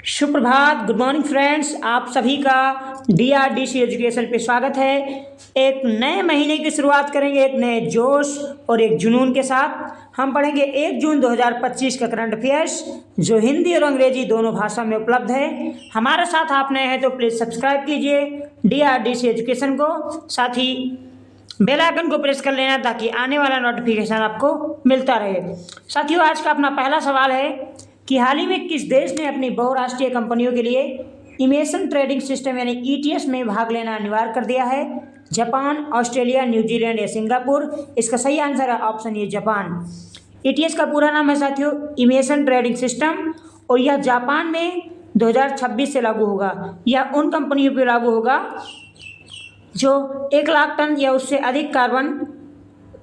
सुप्रभात, good morning friends. आप सभी का DRDC एजुकेशन पे स्वागत है। एक नए महीने की शुरुआत करेंगे एक नए जोश और एक जुनून के साथ। हम पढ़ेंगे 1 जून 2025 का करंट अफेयर्स, जो हिंदी और अंग्रेजी दोनों भाषा में उपलब्ध है। हमारे साथ आप नए हैं तो प्लीज़ सब्सक्राइब कीजिए DRDC एजुकेशन को, साथ ही बेल आइकन को प्रेस कर लेना ताकि आने वाला नोटिफिकेशन आपको मिलता रहे। साथियों, आज का अपना पहला सवाल है कि हाल ही में किस देश ने अपनी बहुराष्ट्रीय कंपनियों के लिए इमिशन ट्रेडिंग सिस्टम यानी ETS में भाग लेना अनिवार्य कर दिया है? जापान, ऑस्ट्रेलिया, न्यूजीलैंड या सिंगापुर? इसका सही आंसर है ऑप्शन ए, जापान। ETS का पूरा नाम है साथियों इमिशन ट्रेडिंग सिस्टम, और यह जापान में 2026 से लागू होगा। यह उन कंपनियों पर लागू होगा जो 1 लाख टन या उससे अधिक कार्बन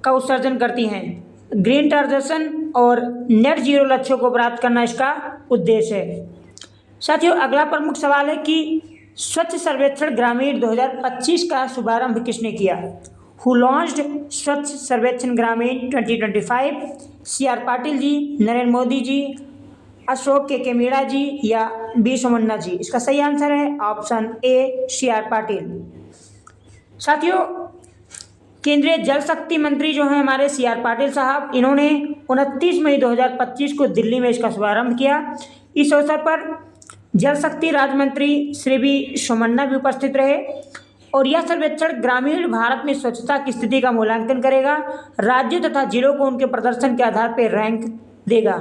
का उत्सर्जन करती हैं। ग्रीन ट्रांजिशन और नेट जीरो लक्ष्यों को प्राप्त करना इसका उद्देश्य है। साथियों, अगला प्रमुख सवाल है कि स्वच्छ सर्वेक्षण ग्रामीण 2025 का शुभारंभ किसने किया? हु लॉन्च्ड स्वच्छ सर्वेक्षण ग्रामीण 2025? CR पाटिल जी, नरेंद्र मोदी जी, अशोक के मीणा जी या बी सोमन्ना जी? इसका सही आंसर है ऑप्शन ए, CR पाटिल। साथियों, केंद्रीय जल शक्ति मंत्री जो हैं हमारे CR पाटिल साहब, इन्होंने 29 मई 2025 को दिल्ली में इसका शुभारंभ किया। इस अवसर पर जल शक्ति राज्य मंत्री श्री बी सोमन्ना भी उपस्थित रहे। और यह सर्वेक्षण ग्रामीण भारत में स्वच्छता की स्थिति का मूल्यांकन करेगा, राज्यों तथा जिलों को उनके प्रदर्शन के आधार पर रैंक देगा।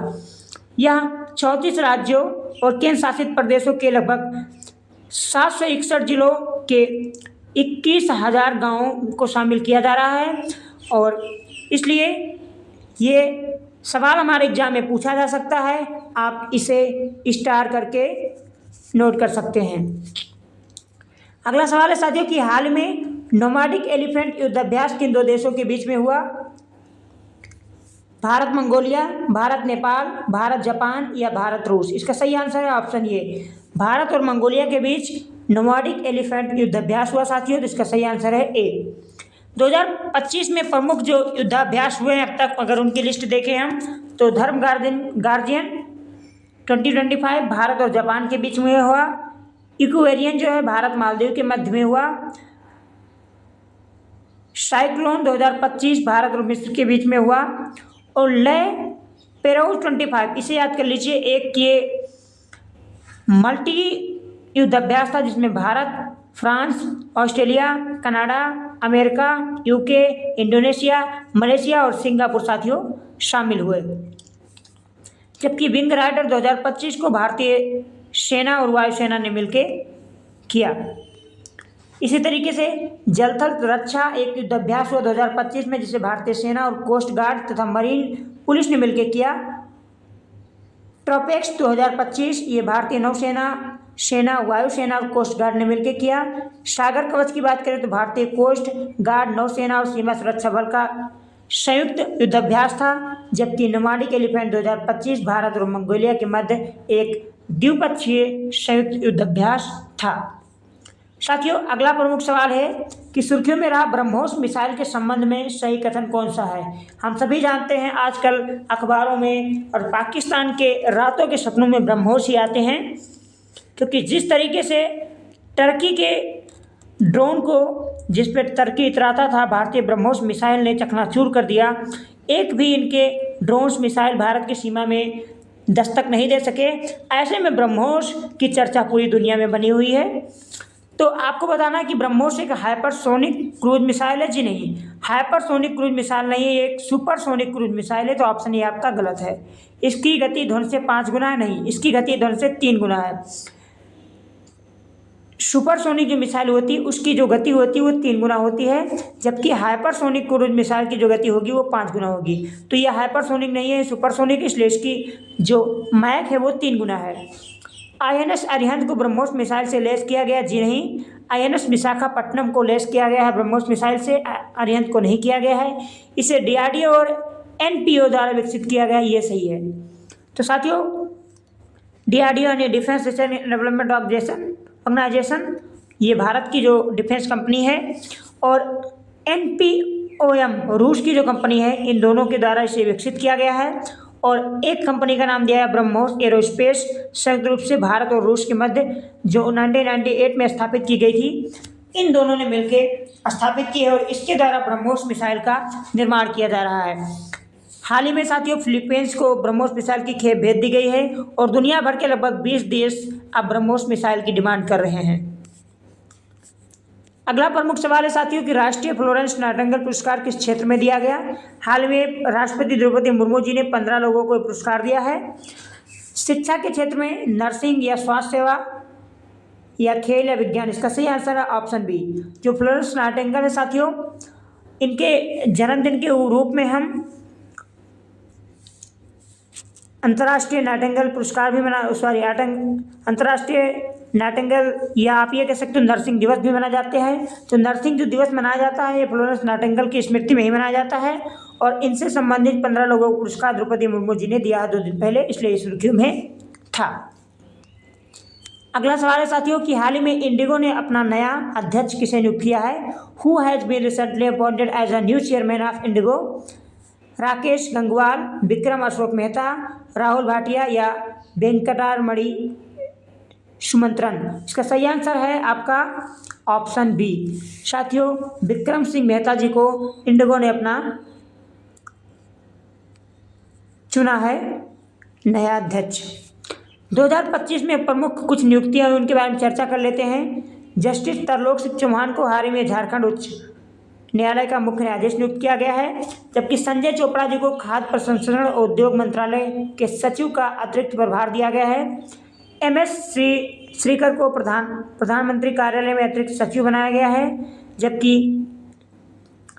यह 34 राज्यों और केंद्र शासित प्रदेशों के लगभग 761 जिलों के 21,000 गाँवों को शामिल किया जा रहा है, और इसलिए ये सवाल हमारे एग्जाम में पूछा जा सकता है। आप इसे स्टार करके नोट कर सकते हैं। अगला सवाल है साथियों कि हाल में नोमैडिक एलिफेंट युद्धाभ्यास किन 2 देशों के बीच में हुआ? भारत मंगोलिया, भारत नेपाल, भारत जापान या भारत रूस? इसका सही आंसर है ऑप्शन ए, भारत और मंगोलिया के बीच नोमैडिक एलिफेंट युद्धाभ्यास हुआ साथियों। तो इसका सही आंसर है ए। 2025 में प्रमुख जो युद्धाभ्यास हुए हैं अब तक, अगर उनकी लिस्ट देखें हम तो धर्म गार्जियन 2025 भारत और जापान के बीच में हुआ। इक्वेरियन जो है भारत मालदीव के मध्य में हुआ। साइक्लोन 2025 भारत और मिस्र के बीच में हुआ। और लय पेराउस 25, इसे याद कर लीजिए, एक ये मल्टी युद्धाभ्यास था जिसमें Bharat, France, Australia, Canada, America, UK, Indonesia, Malaysia और सिंगापुर साथियों शामिल हुए। जबकि विंग राइडर 2025 को भारतीय सेना और वायुसेना ने मिलकर किया। इसी तरीके से जलथल रक्षा एक युद्धाभ्यास हुआ 2025 में, जिसे भारतीय सेना और कोस्ट गार्ड तथा मरीन पुलिस ने मिलकर किया। ट्रोपेक्स 2025 ये भारतीय नौसेना, सेना, वायुसेना और कोस्ट गार्ड ने मिलकर किया। सागर कवच की बात करें तो भारतीय कोस्ट गार्ड, नौसेना और सीमा सुरक्षा बल का संयुक्त युद्धाभ्यास था। जबकि नोमैडिक एलिफेंट 2025 भारत और मंगोलिया के मध्य एक द्विपक्षीय संयुक्त युद्धाभ्यास था। साथियों, अगला प्रमुख सवाल है कि सुर्खियों में रहा ब्रह्मोस मिसाइल के संबंध में सही कथन कौन सा है? हम सभी जानते हैं आजकल अखबारों में और पाकिस्तान के रातों के सपनों में ब्रह्मोस ही आते हैं, क्योंकि जिस तरीके से टर्की के ड्रोन को जिस पर टर्की इतराता था, भारतीय ब्रह्मोस मिसाइल ने चकनाचूर कर दिया। एक भी इनके ड्रोन्स मिसाइल भारत की सीमा में दस्तक नहीं दे सके। ऐसे में ब्रह्मोस की चर्चा पूरी दुनिया में बनी हुई है। तो आपको बताना है कि ब्रह्मोस एक हाइपरसोनिक क्रूज मिसाइल है। जी नहीं, हाइपरसोनिक क्रूज मिसाइल नहीं है, एक सुपरसोनिक क्रूज मिसाइल है। तो ऑप्शन ए आपका गलत है। इसकी गति ध्वनि से 5 गुना है, नहीं, इसकी गति ध्वनि से 3 गुना है। सुपरसोनिक जो मिसाइल होती है उसकी जो गति होती है वो 3 गुना होती है, जबकि हाइपरसोनिक क्रूज मिसाइल की जो गति होगी वो 5 गुना होगी। तो यह हाइपरसोनिक नहीं है, सुपरसोनिक, इसलिए इसकी जो मैक है वो 3 गुना है। INS अरिहंत को ब्रह्मोस मिसाइल से लैस किया गया? जी नहीं, INS विशाखापट्टनम को लैस किया गया है ब्रह्मोस मिसाइल से, अरिहंत को नहीं किया गया है। इसे DRDO और NPO द्वारा विकसित किया गया, ये सही है। तो साथियों, DRDO यानी defence research and development organisation, ये भारत की जो डिफेंस कंपनी है, और NPOM रूस की जो कंपनी है, इन दोनों के द्वारा इसे विकसित किया गया है। और एक कंपनी का नाम दिया है ब्रह्मोस एरोस्पेस, संयुक्त रूप से भारत और रूस के मध्य, जो 1998 में स्थापित की गई थी। इन दोनों ने मिलकर स्थापित की है और इसके द्वारा ब्रह्मोस मिसाइल का निर्माण किया जा रहा है। हाल ही में साथियों फिलीपींस को ब्रह्मोस मिसाइल की खेप भेज दी गई है और दुनिया भर के लगभग 20 देश अब ब्रह्मोस मिसाइल की डिमांड कर रहे हैं। अगला प्रमुख सवाल है साथियों कि राष्ट्रीय फ्लोरेंस नाइटिंगेल पुरस्कार किस क्षेत्र में दिया गया। हाल में राष्ट्रपति द्रौपदी मुर्मू जी ने 15 लोगों को पुरस्कार दिया है। शिक्षा के क्षेत्र में, नर्सिंग या स्वास्थ्य सेवा या खेल या विज्ञान। इसका सही आंसर है ऑप्शन बी। जो फ्लोरेंस नाइटिंगेल है साथियों, इनके जन्मदिन के रूप में हम अंतर्राष्ट्रीय नाइटिंगेल पुरस्कार भी अंतर्राष्ट्रीय नाइटिंगेल या आप ये कह सकते हो नर्सिंग दिवस भी मनाए जाते हैं। तो नर्सिंग जो दिवस मनाया जाता है ये फ्लोरेंस नाइटिंगेल की स्मृति में ही मनाया जाता है और इनसे संबंधित 15 लोगों को पुरस्कार द्रौपदी मुर्मू जी ने दिया है 2 दिन पहले, इसलिए सुर्खियों में था। अगला सवाल है साथियों कि हाल ही में इंडिगो ने अपना नया अध्यक्ष किसे नियुक्त किया है। Who has been recently appointed as a new chairman of IndiGo. Rakesh Gangwal, Vikram Ashok Mehta, Rahul Bhatia या वेंकटारमणि सुमंत्रन। इसका सही आंसर है आपका ऑप्शन बी। साथियों विक्रम सिंह मेहता जी को इंडिगो ने अपना चुना है नया अध्यक्ष। 2025 में प्रमुख कुछ नियुक्तियां हुई, उनके बारे में चर्चा कर लेते हैं। जस्टिस तरलोक सिंह चौहान को हाल ही में झारखंड उच्च न्यायालय का मुख्य न्यायाधीश नियुक्त किया गया है, जबकि संजय चोपड़ा जी को खाद्य प्रसंस्करण और उद्योग मंत्रालय के सचिव का अतिरिक्त प्रभार दिया गया है। MS श्रीकर को प्रधानमंत्री कार्यालय में अतिरिक्त सचिव बनाया गया है, जबकि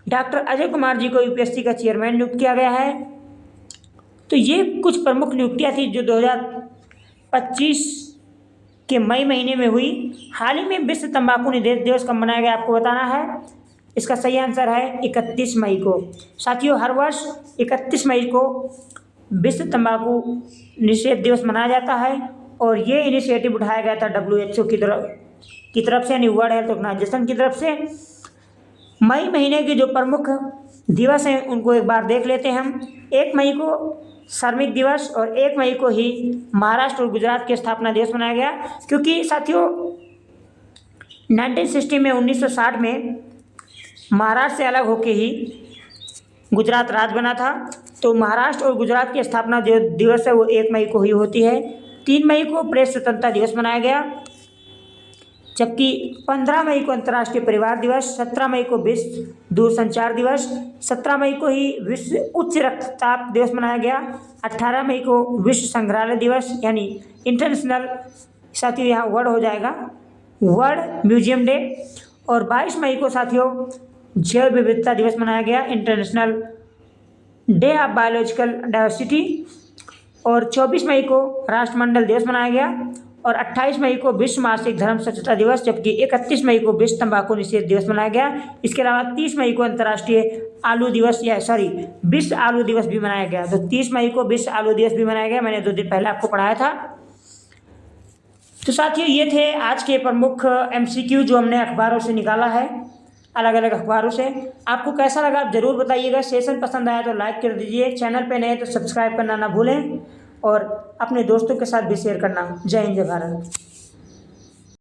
डॉक्टर अजय कुमार जी को UPSC का चेयरमैन नियुक्त किया गया है। तो ये कुछ प्रमुख नियुक्तियां थी जो 2025 के मई महीने में हुई। हाल ही में विश्व तंबाकू निषेध दिवस कब मनाया गया आपको बताना है। इसका सही आंसर है 31 मई को। साथियों हर वर्ष 31 मई को विश्व तंबाकू निषेध दिवस मनाया जाता है और ये इनिशिएटिव उठाया गया था WHO की तरफ से, यानी वर्ल्ड हेल्थ ऑर्गेनाइजेशन की तरफ से। मई महीने के जो प्रमुख दिवस हैं उनको एक बार देख लेते हैं हम। 1 मई को श्रमिक दिवस और 1 मई को ही महाराष्ट्र और गुजरात के स्थापना दिवस मनाया गया, क्योंकि साथियों 1960 में 1960 में महाराष्ट्र से अलग होके ही गुजरात राज्य बना था। तो महाराष्ट्र और गुजरात की स्थापना जो दिवस है वो 1 मई को ही होती है। 3 मई को प्रेस स्वतंत्रता दिवस मनाया गया, जबकि 15 मई को अंतर्राष्ट्रीय परिवार दिवस, 17 मई को विश्व दूरसंचार दिवस, 17 मई को ही विश्व उच्च रक्तचाप दिवस मनाया गया, 18 मई को विश्व संग्रहालय दिवस यानी इंटरनेशनल, साथियों यहाँ वर्ड हो जाएगा वर्ल्ड म्यूजियम डे, और 22 मई को साथियों जैव विविधता दिवस मनाया गया, international day of biological diversity, और 24 मई को राष्ट्रमंडल दिवस मनाया गया, और 28 मई को विश्व मासिक धर्म स्वच्छता दिवस, जबकि 31 मई को विश्व तंबाकू निषेध दिवस मनाया गया। इसके अलावा 30 मई को अंतर्राष्ट्रीय आलू दिवस विश्व आलू दिवस भी मनाया गया। तो 30 मई को विश्व आलू दिवस भी मनाया गया, मैंने 2 दिन पहले आपको पढ़ाया था। तो साथियों ये थे आज के प्रमुख MCQ जो हमने अखबारों से निकाला है, अलग अलग अखबारों से। आपको कैसा लगा आप ज़रूर बताइएगा। सेशन पसंद आया तो लाइक कर दीजिए, चैनल पे नए तो सब्सक्राइब करना ना भूलें और अपने दोस्तों के साथ भी शेयर करना। जय हिंद, जय भारत।